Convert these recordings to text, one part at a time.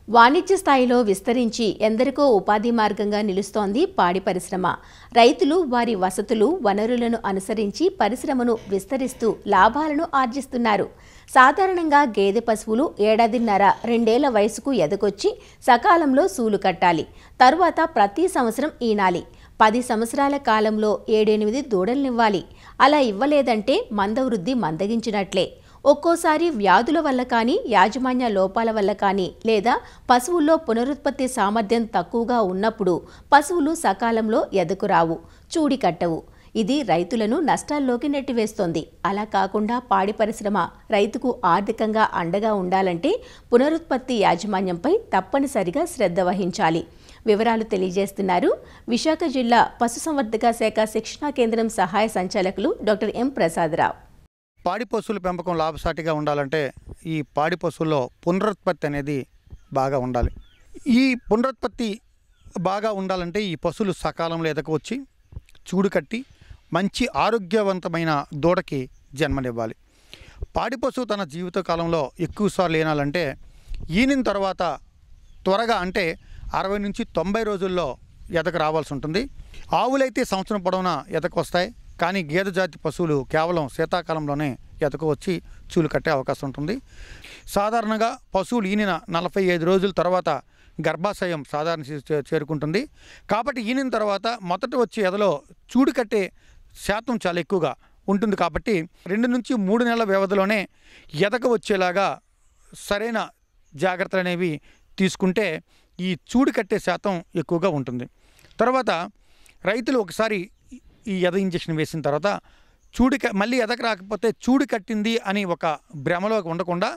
వాణిజ్య స్థాయిలో విస్తరించి ఎందరికో ఉపాధి మార్గంగా నిలుస్తోంది పాడి పరిశ్రమ. రైతులు వారి వసతులు, వనరులను అనుసరించి పరిశ్రమను విస్తరిస్తూ లాభాలను ఆర్జిస్తున్నారు. సాధారణంగా గేదె పశువులు ఏడాదిన్నర, 2 ఏళ్ల వయసుకు ఎదగొచ్చి సకాలంలో సూలు కట్టాలి. తరువాత ప్రతి సంవత్సరం ఈనాలి. 10 సంవత్సరాల కాలంలో 7-8 దూడల్నివ్వాలి. అలా ఇవ్వలేదంటే మందవృద్ధి మందగించినట్లే. ఒక్కోసారి వ్యాధుల వల్ల కానీ, యాజమాన్య లోపాల వల్ల కానీ, లేదా పశువుల్లో పునరుత్పత్తి సామర్థ్యం తక్కువగా ఉన్నప్పుడు పశువులు సకాలంలో ఎదకురావు, చూడి కట్టవు. ఇది రైతులను నష్టాల్లోకి నెట్టివేస్తోంది. అలా కాకుండా పాడి పరిశ్రమ రైతుకు ఆర్థికంగా అండగా ఉండాలంటే పునరుత్పత్తి యాజమాన్యంపై తప్పనిసరిగా శ్రద్ధ వహించాలి. వివరాలు తెలియజేస్తున్నారు విశాఖ జిల్లా పశుసంవర్ధక శాఖ శిక్షణా కేంద్రం సహాయ సంచాలకులు డాక్టర్ ఎం ప్రసాదరావు. పాడి పశువుల పెంపకం లాభసాటిగా ఉండాలంటే ఈ పాడి పశువుల్లో పునరుత్పత్తి అనేది బాగా ఉండాలి. ఈ పునరుత్పత్తి బాగా ఉండాలంటే ఈ పశువులు సకాలంలో ఎదకొచ్చి చూడు కట్టి మంచి ఆరోగ్యవంతమైన దూడకి జన్మనివ్వాలి. పాడి పశువు తన జీవిత కాలంలో ఎక్కువసార్లు ఈనాలంటే ఈనిన తర్వాత త్వరగా అంటే 60 నుంచి 90 రోజుల్లో ఎదకు రావాల్సి ఉంటుంది. ఆవులైతే సంవత్సరం పొడవునా ఎదకు వస్తాయి. కానీ గేదె జాతి పశువులు కేవలం శీతాకాలంలోనే ఎదకు వచ్చి చూలు కట్టే అవకాశం ఉంటుంది. సాధారణంగా పశువులు ఈనిన 45 రోజుల తర్వాత గర్భాశయం సాధారణ చేరుకుంటుంది. కాబట్టి ఈనిన తర్వాత మొదట వచ్చే ఎదలో చూడు కట్టే శాతం చాలా ఎక్కువగా ఉంటుంది. కాబట్టి 2 నుంచి 3 నెలల వ్యవధిలోనే ఎదకు వచ్చేలాగా సరైన జాగ్రత్తలు అనేవి తీసుకుంటే ఈ చూడు కట్టే శాతం ఎక్కువగా ఉంటుంది. తర్వాత రైతులు ఒకసారి ఈ ఎద ఇంజెక్షన్ వేసిన తర్వాత మళ్ళీ ఎదకు రాకపోతే చూడు కట్టింది అని ఒక భ్రమలో ఉండకుండా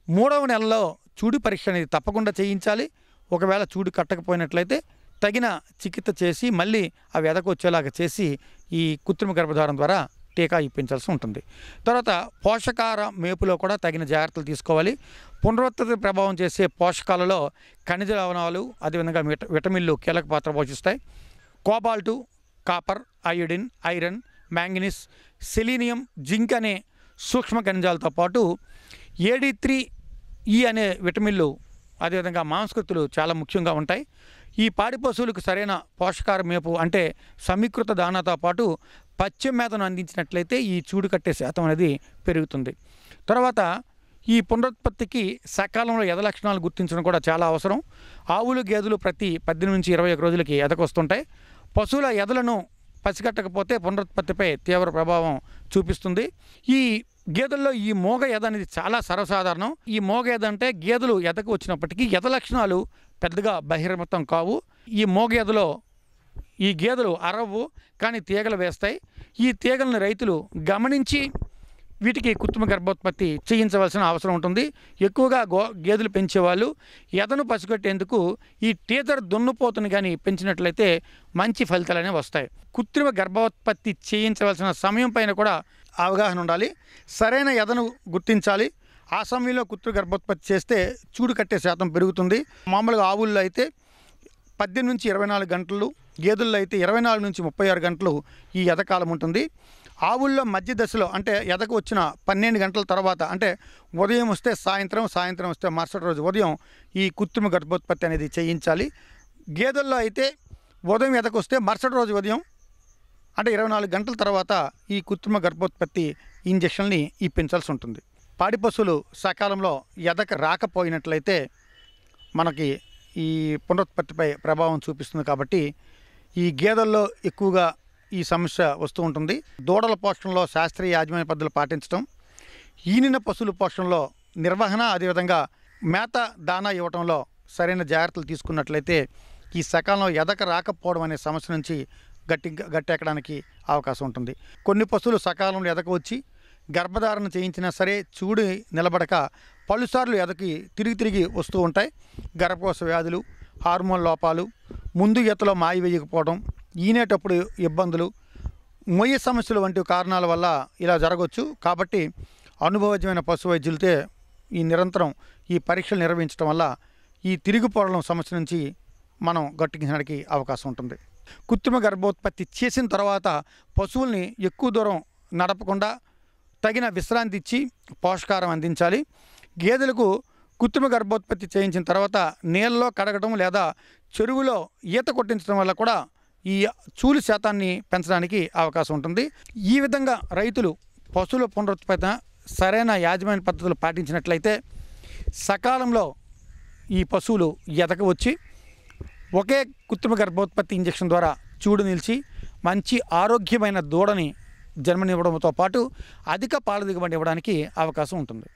3వ నెలలో చూడు పరీక్ష అనేది తప్పకుండా చేయించాలి. ఒకవేళ చూడు కట్టకపోయినట్లయితే తగిన చికిత్స చేసి మళ్ళీ అవి ఎదకు వచ్చేలాగా చేసి ఈ కృత్రిమ గర్భధారణ ద్వారా టీకా ఇప్పించాల్సి ఉంటుంది. తర్వాత పోషకాహార మేపులో కూడా తగిన జాగ్రత్తలు తీసుకోవాలి. పునరుత్పత్తి ప్రభావం చేసే పోషకాలలో ఖనిజ లవణాలు, అదేవిధంగా విటమిన్లు కీలక పాత్ర పోషిస్తాయి. Cobalt, copper, iodine, iron, manganese, selenium, zinc అనే సూక్ష్మ ఖనిజాలతో పాటు AD3E అనే విటమిన్లు, అదేవిధంగా మాంసకృతులు చాలా ముఖ్యంగా ఉంటాయి. ఈ పాడి పశువులకు సరైన పోషకాహార మేపు అంటే సమీకృత దానాతో పాటు పచ్చె మేతను అందించినట్లయితే ఈ చూడు కట్టే శాతం అనేది పెరుగుతుంది. తర్వాత ఈ పునరుత్పత్తికి సకాలంలో ఎద లక్షణాలు గుర్తించడం కూడా చాలా అవసరం. ఆవులు, గేదెలు ప్రతి 18 నుంచి 21 రోజులకి ఎదకొస్తుంటాయి. పశువుల ఎదలను పసిగట్టకపోతే పునరుత్పత్తిపై తీవ్ర ప్రభావం చూపిస్తుంది. ఈ గేదెల్లో ఈ మోగ ఎద అనేది చాలా సర్వసాధారణం. ఈ మోగ ఎద అంటే గేదెలు ఎదకు వచ్చినప్పటికీ ఎద లక్షణాలు పెద్దగా బహిర్గతం కావు. ఈ మోగ ఎదలో ఈ గేదెలు అరవు, కానీ తీగలు వేస్తాయి. ఈ తీగలను రైతులు గమనించి వీటికి కృత్రిమ గర్భోత్పత్తి చేయించవలసిన అవసరం ఉంటుంది. ఎక్కువగా గేదెలు పెంచేవాళ్ళు ఎదను పసిగట్టేందుకు ఈ టీజర్ దున్నుపోతుని కానీ పెంచినట్లయితే మంచి ఫలితాలు అనేవి వస్తాయి. కృత్రిమ గర్భోత్పత్తి చేయించవలసిన సమయం పైన కూడా అవగాహన ఉండాలి. సరైన ఎదను గుర్తించాలి. ఆ సమయంలో కృత్రిమ గర్భోత్పత్తి చేస్తే చూడు కట్టే శాతం పెరుగుతుంది. మామూలుగా ఆవుల్లో అయితే 18 నుంచి 24 గంటలు, గేదెల్లో అయితే 24 నుంచి 36 గంటలు ఈ ఎదకాలం ఉంటుంది. ఆవుల్లో మధ్య దశలో అంటే ఎదకు వచ్చిన 12 గంటల తర్వాత అంటే ఉదయం వస్తే సాయంత్రం, సాయంత్రం వస్తే మరుసటి రోజు ఉదయం ఈ కృత్రిమ గర్భోత్పత్తి అనేది చేయించాలి. గేదెల్లో అయితే ఉదయం ఎదకు వస్తే మరుసటి రోజు ఉదయం అంటే 24 గంటల తర్వాత ఈ కృత్రిమ గర్భోత్పత్తి ఇంజెక్షన్ని ఇప్పించాల్సి ఉంటుంది. పాడి పశువులు సకాలంలో ఎదకు రాకపోయినట్లయితే మనకి ఈ పునరుత్పత్తిపై ప్రభావం చూపిస్తుంది. కాబట్టి ఈ గేదెల్లో ఎక్కువగా ఈ సమస్య వస్తూ ఉంటుంది. దూడల పోషణలో శాస్త్రీయ యాజమాన్య పద్ధతులు పాటించడం, ఈనిన పశువుల పోషణలో నిర్వహణ, అదేవిధంగా మేత, దానా ఇవ్వడంలో సరైన జాగ్రత్తలు తీసుకున్నట్లయితే ఈ సకాలంలో ఎదక రాకపోవడం అనే సమస్య నుంచి గట్టెక్కడానికి అవకాశం ఉంటుంది. కొన్ని పశువులు సకాలంలో ఎదక వచ్చి గర్భధారణ చేయించినా సరే చూడు నిలబడక పలుసార్లు ఎదకి తిరిగి వస్తూ ఉంటాయి. గర్భకోశ వ్యాధులు, హార్మోన్ లోపాలు, ముందు ఈతలో మాయి వేయకపోవడం, ఈనేటప్పుడు ఇబ్బందులు, మొయ్య సమస్యలు వంటి కారణాల వల్ల ఇలా జరగవచ్చు. కాబట్టి అనుభవజ్ఞమైన పశు వైద్యులతో ఈ నిరంతరం ఈ పరీక్షలు నిర్వహించడం వల్ల ఈ తిరిగిపోవడం సమస్య నుంచి మనం గట్టెక్కడానికి అవకాశం ఉంటుంది. కృత్రిమ గర్భోత్పత్తి చేసిన తర్వాత పశువుల్ని ఎక్కువ దూరం నడపకుండా తగిన విశ్రాంతి ఇచ్చి పోషకాహారం అందించాలి. గేదెలకు కృత్రిమ గర్భోత్పత్తి చేయించిన తర్వాత నీళ్ళలో కడగడం లేదా చెరువులో ఈత కొట్టించడం వల్ల కూడా ఈ చూలు శాతాన్ని పెంచడానికి అవకాశం ఉంటుంది. ఈ విధంగా రైతులు పశువుల పునరుత్పత్తి సరైన యాజమాన్య పద్ధతులు పాటించినట్లయితే సకాలంలో ఈ పశువులు ఎదగవచ్చి ఒకే కృత్రిమ గర్భోత్పత్తి ఇంజెక్షన్ ద్వారా చూడు నిలిచి మంచి ఆరోగ్యమైన దూడని జన్మనివ్వడంతో పాటు అధిక పాల దిగుబడి ఇవ్వడానికి అవకాశం ఉంటుంది.